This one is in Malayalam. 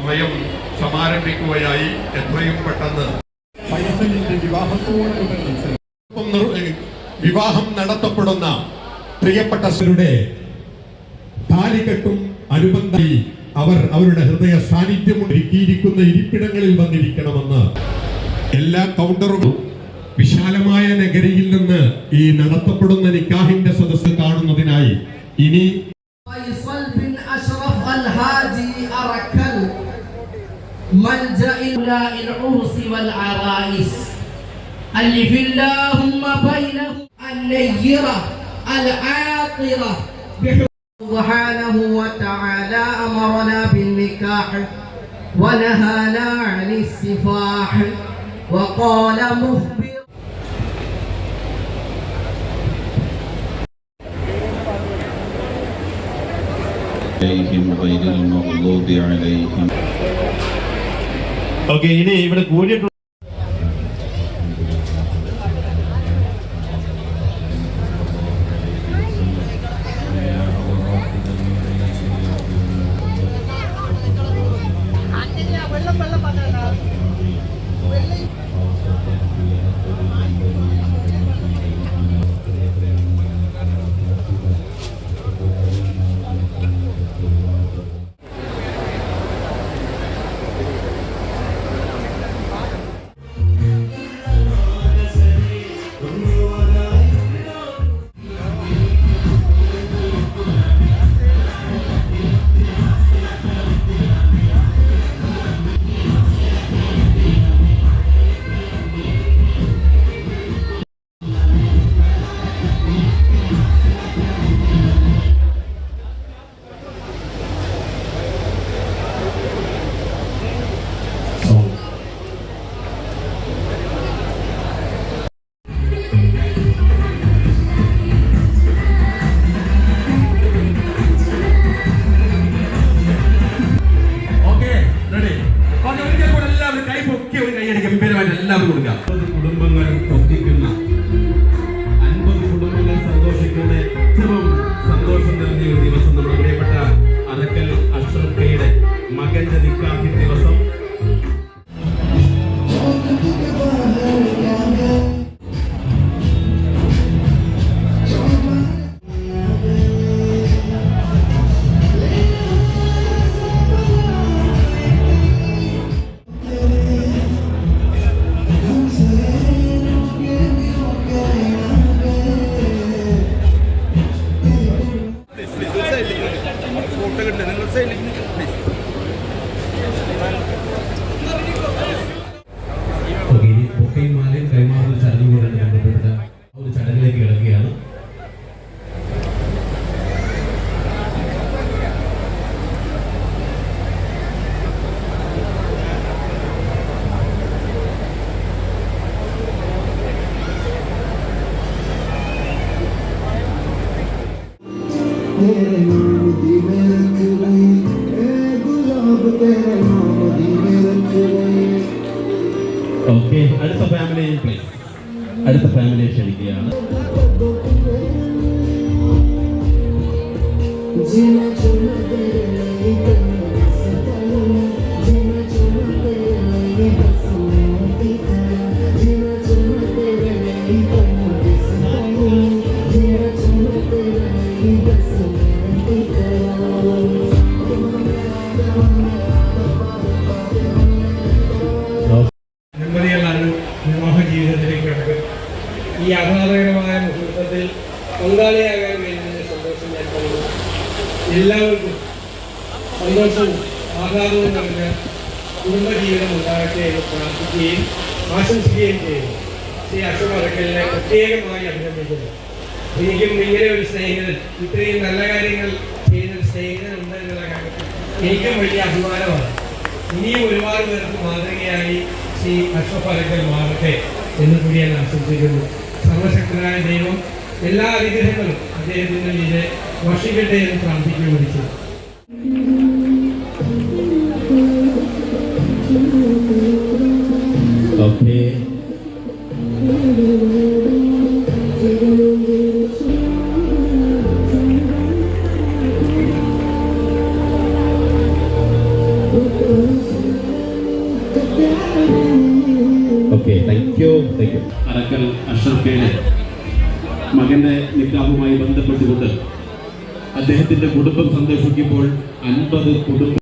സ്വയം സമാരംഭിക്കുകയായി. എത്രയും പെട്ടെന്ന് വിവാഹം നടത്തപ്പെടുന്ന പ്രിയപ്പെട്ടവരുടെ താലികെട്ടും അനുബന്ധമായി അവർ അവരുടെ ഹൃദയ സാന്നിധ്യം ഒരുക്കിയിരിക്കുന്ന ഇരിപ്പിടങ്ങളിൽ വന്നിരിക്കണമെന്ന് എല്ലാ കൗണ്ടറുകളും വിശാലമായ നഗരിയിൽ നിന്ന് ഈ നടത്തപ്പെടുന്ന നിക്കാഹിന്റെ സദസ്സ് കാണുന്നതിനായി ഇനി سبحانه وتعالى أمرنا بالنكاح ونهانا عن السفاح وقال مخبر عليهم غير المغضوب عليهم. ഓക്കേ, ഇനി ഇവിടെ കൂടിയിട്ട് കുടുംബങ്ങൾ ഒന്നിക്കുന്ന 50 കുടുംബങ്ങൾ സന്തോഷിക്കുന്ന ഏറ്റവും സന്തോഷം നിറഞ്ഞ ഒരു ദിവസം നമ്മുടെ പ്രിയപ്പെട്ട അറക്കൽ അഷ്റഫയുടെ മകന്റെ നിക്കാഹി ദിവസം. മാലയും കൈമാറുന്ന ചടങ്ങുകളുടെ ബന്ധപ്പെട്ട ഒരു ചടങ്ങിലേക്ക് കിടക്കുകയാണ്. ഓക്കെ, അടുത്ത ഫാമിലിയെ ക്ഷണിക്കുകയാണ്. ഈ ആഹ്ലാദകരമായ മുഹൂർത്തത്തിൽ പങ്കാളിയാകാൻ കഴിയുന്നതിന്റെ സന്തോഷം ഞാൻ പറയുന്നു. എല്ലാവർക്കും സന്തോഷവും ആഹ്ലാദവും നിറഞ്ഞ കുടുംബജീവിതം ഉണ്ടാകട്ടെ എന്ന് പ്രാർത്ഥിക്കുകയും ആശംസിക്കുകയും ചെയ്യുന്നു. ശ്രീ അഷ്റഫ് അറക്കലിനെ പ്രത്യേകമായി അഭിനന്ദിക്കുന്നു. എനിക്കും ഇങ്ങനെ ഒരു സ്നേഹിതൻ, ഇത്രയും നല്ല കാര്യങ്ങൾ ചെയ്യുന്ന ഒരു സ്നേഹിതൻ ഉണ്ട് എന്നുള്ള കാര്യത്തിൽ എനിക്കും വലിയ അഭിമാനമാണ്. ഇനിയും ഒരുപാട് പേർക്ക് മാതൃകയായി ശ്രീ അഷ്റഫ് അറക്കൽ മാറട്ടെ എന്ന് കൂടി ഞാൻ ആശംസിക്കുന്നു. സർവശക്തനായ ദൈവം എല്ലാ അനുഗ്രഹങ്ങളും അദ്ദേഹത്തിൻ്റെ മീതെ വർഷിക്കട്ടെ എന്ന് പ്രാർത്ഥിക്കുകയും വിളിച്ചു. Okay. Thank you. അറക്കൽ അഷ്റഫയുടെ മകന്റെ നിക്കാഹുമായി ബന്ധപ്പെട്ടുകൊണ്ട് അദ്ദേഹത്തിന്റെ കുടുംബം സന്ദർശിക്കുമ്പോൾ 50 കുടുംബം